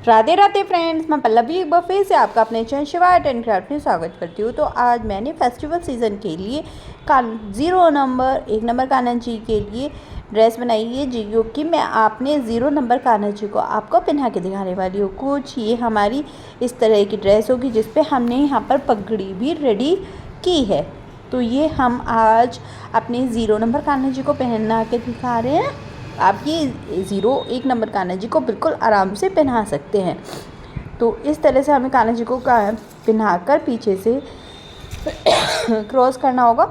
Radhe Radhe friends, मैं पल्लवी एक बार फिर से आपका अपने channel Shiva art and craft में स्वागत करती हूँ। तो आज मैंने फेस्टिवल सीज़न के लिए एक नंबर कान्हा जी के लिए ड्रेस बनाई है जी, जो कि मैं आपने 0 नंबर कान्हा जी को आपको पहना के दिखाने वाली हूँ। कुछ ये हमारी इस तरह की ड्रेस होगी जिस पे हमने यहाँ पर पगड़ी भी रेडी की है। तो ये हम आज अपने 0 नंबर कान्हा जी को पहना के दिखा रहे हैं। आप ये 1 नंबर कान्हा जी को बिल्कुल आराम से पहना सकते हैं। तो इस तरह से हमें कान्हा जी को पहना कर पीछे से क्रॉस करना होगा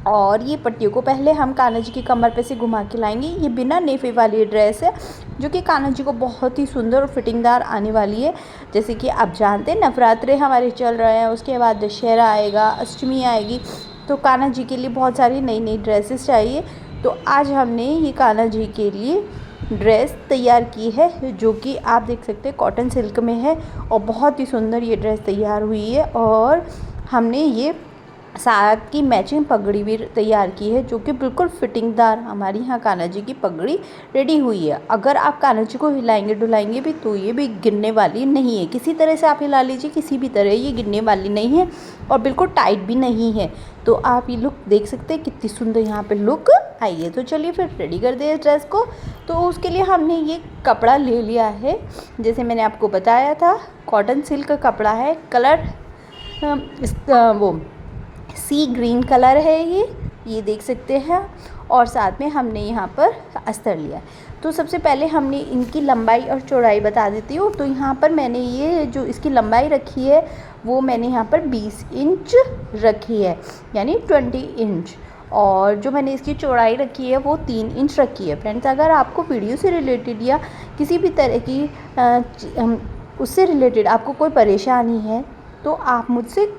और ये पट्टियों को पहले हम कान्हा जी की कमर पे से घुमा के लाएंगे। ये बिना नेफे वाली ड्रेस है जो कि कान्हा जी को बहुत ही सुंदर और फिटिंगदार आने वाली है। जैसे कि आप जानते हैं नवरात्रे हमारे चल रहे हैं, उसके बाद दशहरा आएगा, अष्टमी आएगी, तो कान्हा जी के लिए बहुत सारी नई नई ड्रेसेस चाहिए। तो आज हमने ये कान्हा जी के लिए ड्रेस तैयार की है जो कि आप देख सकते हैं कॉटन सिल्क में है और बहुत ही सुंदर ये ड्रेस तैयार हुई है। और हमने ये साथ की मैचिंग पगड़ी भी तैयार की है जो कि बिल्कुल फिटिंगदार हमारी यहाँ कान्हा जी की पगड़ी रेडी हुई है। अगर आप कान्हा जी को हिलाएंगे डुलाएंगे भी तो ये भी गिरने वाली नहीं है। किसी तरह से आप हिला लीजिए, किसी भी तरह ये गिरने वाली नहीं है और बिल्कुल टाइट भी नहीं है। तो आप ये लुक देख सकते हैं कितनी सुंदर यहाँ पे लुक आई है। तो चलिए फिर रेडी कर दे इस ड्रेस को। तो उसके लिए हमने ये कपड़ा ले लिया है, जैसे मैंने आपको बताया था कॉटन सिल्क का कपड़ा है। कलर वो सी ग्रीन कलर है ये देख सकते हैं। और साथ में हमने यहाँ पर अस्तर लिया। तो सबसे पहले हमने इनकी लंबाई और चौड़ाई बता देती हूँ। तो यहाँ पर मैंने ये जो इसकी लंबाई रखी है वो मैंने यहाँ पर 20 इंच रखी है, यानी 20 इंच। और जो मैंने इसकी चौड़ाई रखी है वो 3 इंच रखी है। फ्रेंड्स, अगर आपको वीडियो से रिलेटेड या किसी भी तरह की उससे रिलेटेड आपको कोई परेशानी है तो आप मुझसे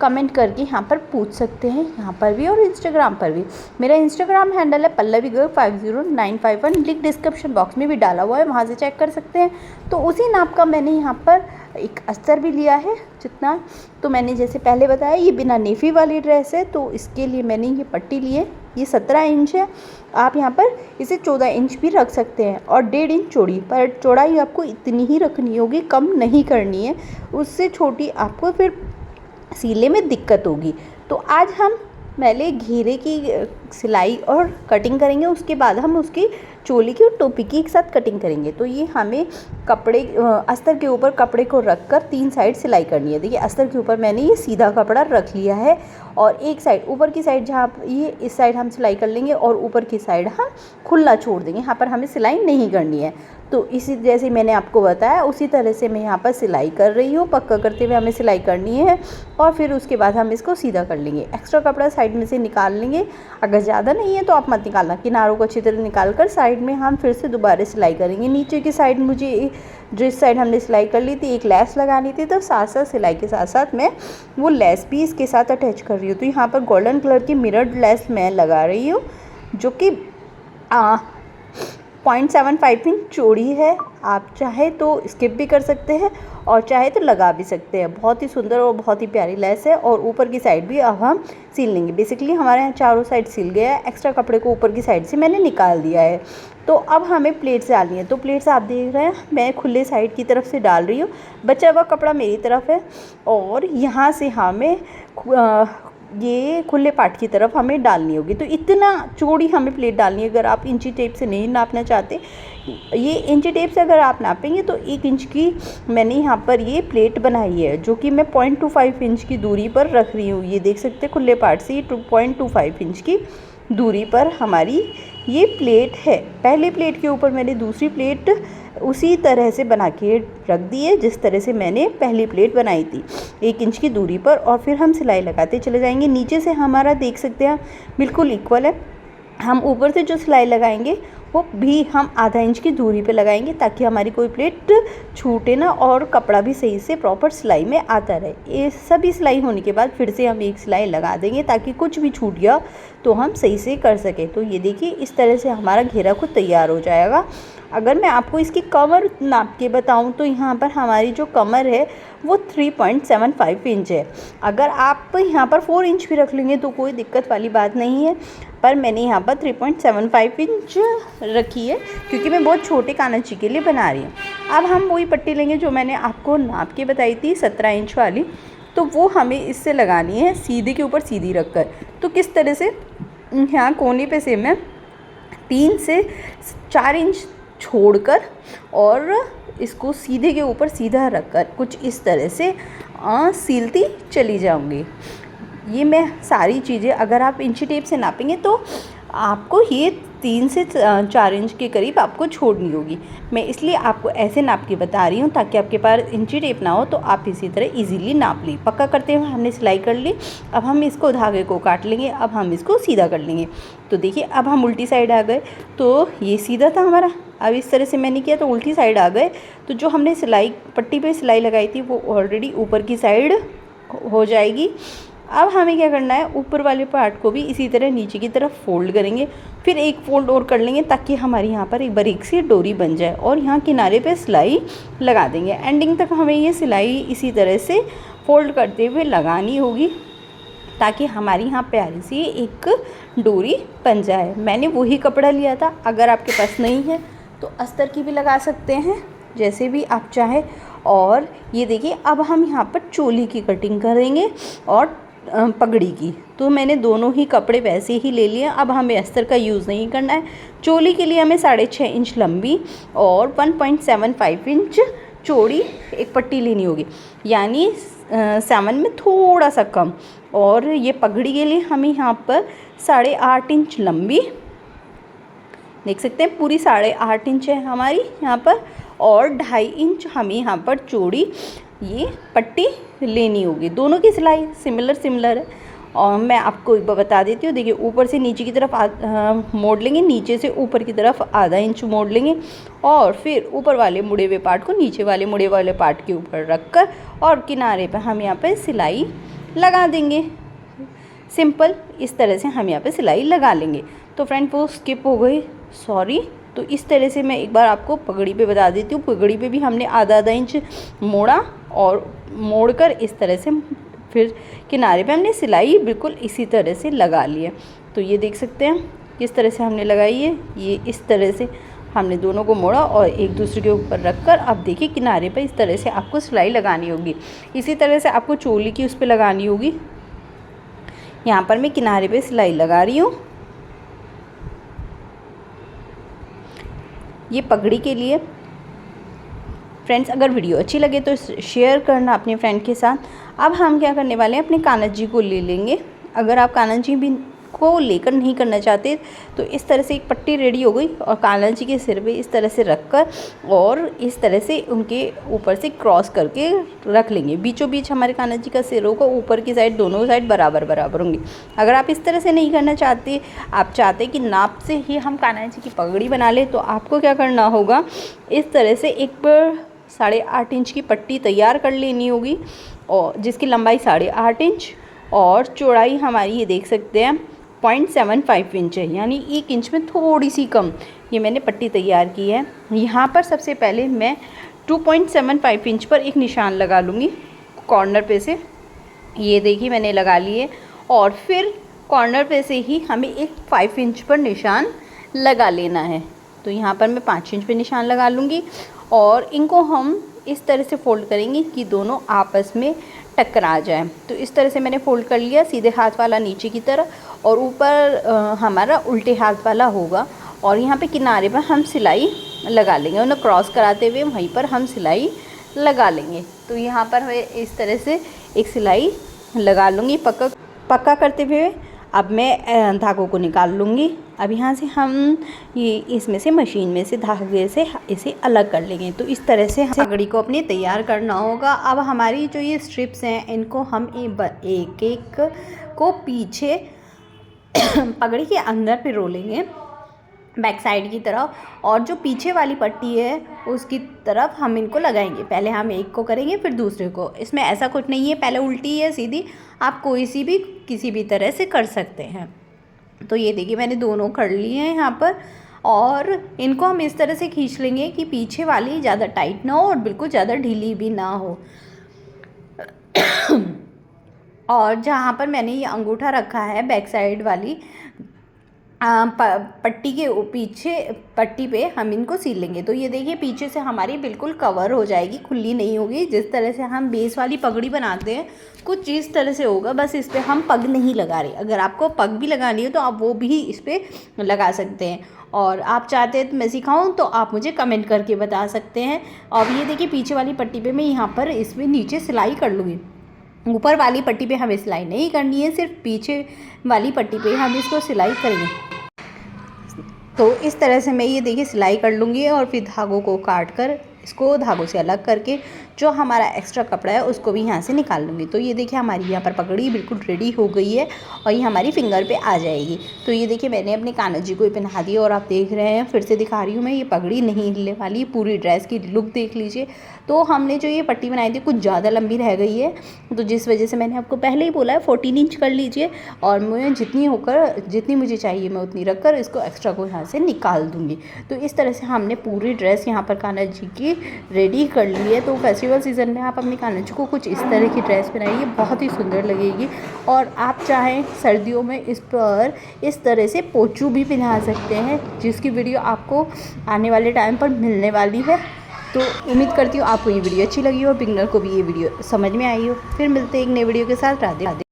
कमेंट करके यहाँ पर पूछ सकते हैं, यहाँ पर भी और इंस्टाग्राम पर भी। मेरा इंस्टाग्राम हैंडल है PallaviGirl50951, लिंक डिस्क्रिप्शन बॉक्स में भी डाला हुआ है, वहाँ से चेक कर सकते हैं। तो उसी नाप का मैंने यहाँ पर एक अस्तर भी लिया है जितना। तो मैंने जैसे पहले बताया ये बिना नेफी वाली ड्रेस है, तो इसके लिए मैंने ये पट्टी ली है, ये 17 इंच है। आप यहाँ पर इसे 14 इंच भी रख सकते हैं और 1.5 इंच चौड़ी, पर चौड़ाई आपको इतनी ही रखनी होगी, कम नहीं करनी है। उससे छोटी आपको फिर सीले में दिक्कत होगी। तो आज हम पहले घेरे की सिलाई और कटिंग करेंगे, उसके बाद हम उसकी चोली की और टोपी की एक साथ कटिंग करेंगे। तो ये हमें कपड़े अस्तर के ऊपर कपड़े को रख कर 3 साइड सिलाई करनी है। देखिए अस्तर के ऊपर मैंने ये सीधा कपड़ा रख लिया है और एक साइड ऊपर की साइड जहाँ ये इस साइड हम सिलाई कर लेंगे और ऊपर की साइड हम खुला छोड़ देंगे, यहाँ पर हमें सिलाई नहीं करनी है। तो इसी जैसे मैंने आपको बताया उसी तरह से मैं यहाँ पर सिलाई कर रही हूँ। पक्का करते हुए हमें सिलाई करनी है और फिर उसके बाद हम इसको सीधा कर लेंगे। एक्स्ट्रा कपड़ा साइड में से निकाल लेंगे, अगर ज़्यादा नहीं है तो आप मत निकालना। किनारों को अच्छी तरह निकाल कर साइड में हम फिर से दोबारा सिलाई करेंगे। नीचे की साइड मुझे जिस साइड हमने सिलाई कर ली थी एक लेस लगानी थी, तो साथ साथ सिलाई के साथ साथ मैं वो लेस भी इसके साथ अटैच कर रही हूँ। तो यहाँ पर गोल्डन कलर की मिरर्ड लेस मैं लगा रही हूँ जो कि 0.75 इंच चौड़ी है। आप चाहे तो स्किप भी कर सकते हैं और चाहे तो लगा भी सकते हैं। बहुत ही सुंदर और बहुत ही प्यारी लेस है। और ऊपर की साइड भी अब हम सिल लेंगे। बेसिकली हमारे यहाँ चारों साइड सिल गया है, एक्स्ट्रा कपड़े को ऊपर की साइड से मैंने निकाल दिया है। तो अब हमें प्लेट्स डालनी है। तो प्लेट्स आप देख रहे हैं मैं खुले साइड की तरफ से डाल रही हूँ, बचा हुआ कपड़ा मेरी तरफ है और यहाँ से हमें ये खुले पार्ट की तरफ हमें डालनी होगी। तो इतना चौड़ी हमें प्लेट डालनी है। अगर आप इंची टेप से नहीं नापना चाहते, ये इंची टेप से अगर आप नापेंगे तो 1 इंच की मैंने यहाँ पर ये प्लेट बनाई है जो कि मैं 0.25 इंच की दूरी पर रख रही हूँ। ये देख सकते हैं खुले पार्ट से 2.25 इंच की दूरी पर हमारी ये प्लेट है। पहली प्लेट के ऊपर मैंने दूसरी प्लेट उसी तरह से बना के रख दी है जिस तरह से मैंने पहली प्लेट बनाई थी, 1 इंच की दूरी पर। और फिर हम सिलाई लगाते चले जाएंगे। नीचे से हमारा देख सकते हैं बिल्कुल इक्वल है। हम ऊपर से जो सिलाई लगाएंगे वो भी हम आधा इंच की दूरी पे लगाएंगे ताकि हमारी कोई प्लेट छूटे ना और कपड़ा भी सही से प्रॉपर सिलाई में आता रहे। ये सभी सिलाई होने के बाद फिर से हम एक सिलाई लगा देंगे ताकि कुछ भी छूट गया तो हम सही से कर सकें। तो ये देखिए इस तरह से हमारा घेरा खुद तैयार हो जाएगा। अगर मैं आपको इसकी कमर नाप के बताऊं तो यहाँ पर हमारी जो कमर है वो 3.75 इंच है। अगर आप यहाँ पर 4 इंच भी रख लेंगे तो कोई दिक्कत वाली बात नहीं है, पर मैंने यहाँ पर 3.75 इंच रखी है क्योंकि मैं बहुत छोटे कानाची के लिए बना रही हूँ। अब हम वही पट्टी लेंगे जो मैंने आपको नाप के बताई थी 17 इंच वाली, तो वो हमें इससे लगानी है सीधे के ऊपर सीधी रख कर। तो किस तरह से, यहाँ कोने पे से मैं 3 से 4 इंच छोड़कर और इसको सीधे के ऊपर सीधा रखकर कुछ इस तरह से सीलती चली जाऊंगी। ये मैं सारी चीज़ें अगर आप इंची टेप से नापेंगे तो आपको ये 3 से 4 इंच के करीब आपको छोड़नी होगी। मैं इसलिए आपको ऐसे नाप के बता रही हूँ ताकि आपके पास इंची टेप ना हो तो आप इसी तरह इजीली नाप लें। पक्का करते हुए हमने सिलाई कर ली। अब हम इसको धागे को काट लेंगे। अब हम इसको सीधा कर लेंगे। तो देखिए अब हम उल्टी साइड आ गए, तो ये सीधा था हमारा। अब इस तरह से मैंने किया तो उल्टी साइड आ गए, तो जो हमने सिलाई पट्टी पे सिलाई लगाई थी वो ऑलरेडी ऊपर की साइड हो जाएगी। अब हमें क्या करना है, ऊपर वाले पार्ट को भी इसी तरह नीचे की तरफ फोल्ड करेंगे, फिर एक फोल्ड और कर लेंगे ताकि हमारी यहाँ पर एक बारीक सी डोरी बन जाए और यहाँ किनारे पे सिलाई लगा देंगे। एंडिंग तक हमें ये सिलाई इसी तरह से फोल्ड करते हुए लगानी होगी ताकि हमारी यहाँ प्यारी सी एक डोरी बन जाए। मैंने वही कपड़ा लिया था, अगर आपके पास नहीं है तो अस्तर की भी लगा सकते हैं, जैसे भी आप चाहें। और ये देखिए अब हम यहाँ पर चोली की कटिंग करेंगे और पगड़ी की, तो मैंने दोनों ही कपड़े वैसे ही ले लिए। अब हमें अस्तर का यूज़ नहीं करना है। चोली के लिए हमें 6.5 इंच लंबी और 1.75 इंच चौड़ी एक पट्टी लेनी होगी, यानी 7 में थोड़ा सा कम। और ये पगड़ी के लिए हमें यहाँ पर 8.5 इंच लंबी, देख सकते हैं पूरी 8.5 इंच है हमारी यहाँ पर, और 2.5 इंच हमें यहाँ पर चौड़ी ये पट्टी लेनी होगी। दोनों की सिलाई सिमिलर है। और मैं आपको एक बार बता देती हूँ, देखिए ऊपर से नीचे की तरफ मोड़ लेंगे, नीचे से ऊपर की तरफ आधा इंच मोड़ लेंगे और फिर ऊपर वाले मुड़े हुए पार्ट को नीचे वाले मुड़े वाले पार्ट के ऊपर रखकर और किनारे पर हम यहाँ पे सिलाई लगा देंगे। सिंपल इस तरह से हम यहाँ पे सिलाई लगा लेंगे। तो फ्रेंड वो स्किप हो गई, सॉरी। तो इस तरह से मैं एक बार आपको पगड़ी पे बता देती हूँ। पगड़ी पे भी हमने आधा इंच मोड़ा और मोड़कर इस तरह से फिर किनारे पे हमने सिलाई बिल्कुल इसी तरह से लगा ली है। तो ये देख सकते हैं किस तरह से हमने लगाई है। ये इस तरह से हमने दोनों को मोड़ा और एक दूसरे के ऊपर रखकर अब देखिए किनारे पे इस तरह से आपको सिलाई लगानी होगी। इसी तरह से आपको चोली की उस पर लगानी होगी। यहाँ पर मैं किनारे पे सिलाई लगा रही हूँ। ये पगड़ी के लिए। फ्रेंड्स अगर वीडियो अच्छी लगे तो शेयर करना अपने फ्रेंड के साथ। अब हम क्या करने वाले हैं, अपने कान्हा जी को ले लेंगे। अगर आप कान्हा जी भी को लेकर नहीं करना चाहते तो इस तरह से एक पट्टी रेडी हो गई और कान्हा जी के सिर पे इस तरह से रखकर और इस तरह से उनके ऊपर से क्रॉस करके रख लेंगे। बीचों बीच हमारे कान्हा जी का सिर होगा, ऊपर की साइड दोनों साइड बराबर होंगी। अगर आप इस तरह से नहीं करना चाहते, आप चाहते कि नाप से ही हम कान्हा जी की पगड़ी बना लें, तो आपको क्या करना होगा, इस तरह से एक 8.5 इंच की पट्टी तैयार कर लेनी होगी और जिसकी लंबाई 8.5 इंच और चौड़ाई हमारी ये देख सकते हैं 0.75 इंच है, यानी 1 इंच में थोड़ी सी कम ये मैंने पट्टी तैयार की है। यहाँ पर सबसे पहले मैं 2.75 इंच पर एक निशान लगा लूँगी कॉर्नर पे से। ये देखिए मैंने लगा लिए और फिर कॉर्नर पे से ही हमें एक 5 इंच पर निशान लगा लेना है। तो यहाँ पर मैं 5 इंच पर निशान लगा लूँगी और इनको हम इस तरह से फोल्ड करेंगे कि दोनों आपस में टकरा जाए। तो इस तरह से मैंने फोल्ड कर लिया, सीधे हाथ वाला नीचे की तरफ और ऊपर हमारा उल्टे हाथ वाला होगा और यहाँ पे किनारे पर हम सिलाई लगा लेंगे, उन्हें क्रॉस कराते हुए वहीं पर हम सिलाई लगा लेंगे। तो यहाँ पर मैं इस तरह से एक सिलाई लगा लूँगी पक्का करते हुए। अब मैं धागों को निकाल लूँगी। अब यहाँ से हम ये इसमें से मशीन में से धागे से इसे अलग कर लेंगे। तो इस तरह से पगड़ी को अपने तैयार करना होगा। अब हमारी जो ये स्ट्रिप्स हैं इनको हम एक एक को पीछे पगड़ी के अंदर पे रोलेंगे बैक साइड की तरफ, और जो पीछे वाली पट्टी है उसकी तरफ हम इनको लगाएंगे। पहले हम एक को करेंगे फिर दूसरे को। इसमें ऐसा कुछ नहीं है पहले उल्टी है सीधी, आप कोई सी भी किसी भी तरह से कर सकते हैं। तो ये देखिए मैंने दोनों कर लिए हैं यहाँ पर और इनको हम इस तरह से खींच लेंगे कि पीछे वाली ज़्यादा टाइट ना हो और बिल्कुल ज़्यादा ढीली भी ना हो। और जहाँ पर मैंने ये अंगूठा रखा है बैक साइड वाली पट्टी के पीछे पट्टी पे हम इनको सील लेंगे। तो ये देखिए पीछे से हमारी बिल्कुल कवर हो जाएगी, खुली नहीं होगी। जिस तरह से हम बेस वाली पगड़ी बनाते हैं कुछ इस तरह से होगा, बस इस पर हम पग नहीं लगा रहे। अगर आपको पग भी लगानी हो तो आप वो भी इस पर लगा सकते हैं। और आप चाहते हैं तो मैं सिखाऊं तो आप मुझे कमेंट करके बता सकते हैं। और ये देखिए पीछे वाली पट्टी पे मैं यहाँ पर इसमें नीचे सिलाई कर लूँगी। ऊपर वाली पट्टी पे हमें सिलाई नहीं करनी है, सिर्फ पीछे वाली पट्टी पे हम इसको सिलाई करेंगे। तो इस तरह से मैं ये देखिए सिलाई कर लूँगी और फिर धागों को काट कर इसको धागों से अलग करके जो हमारा एक्स्ट्रा कपड़ा है उसको भी यहाँ से निकाल लूँगी। तो ये देखिए हमारी यहाँ पर पगड़ी बिल्कुल रेडी हो गई है और ये हमारी फिंगर पे आ जाएगी। तो ये देखिए मैंने अपने कान्हा जी को ही पहना दी और आप देख रहे हैं, फिर से दिखा रही हूँ मैं, ये पगड़ी नहीं हिलने वाली, पूरी ड्रेस की लुक देख लीजिए। तो हमने जो ये पट्टी बनाई थी कुछ ज़्यादा लंबी रह गई है, तो जिस वजह से मैंने आपको पहले ही बोला है 14 इंच कर लीजिए। और मैं जितनी मुझे चाहिए मैं उतनी रख कर इसको एक्स्ट्रा को यहाँ से निकाल दूँगी। तो इस तरह से हमने पूरी ड्रेस यहाँ पर कान्हा जी की रेडी कर ली है। तो फेस्टिवल सीज़न में आप अपने कान्हा जी को कुछ इस तरह की ड्रेस बनाइए, बहुत ही सुंदर लगेगी। और आप चाहें सर्दियों में इस पर इस तरह से पोंचू भी पहना सकते हैं, जिसकी वीडियो आपको आने वाले टाइम पर मिलने वाली है। तो उम्मीद करती हूँ आपको ये वीडियो अच्छी लगी हो, बिगनर को भी ये वीडियो समझ में आई हो। फिर मिलते हैं एक नए वीडियो के साथ। राधे राधे।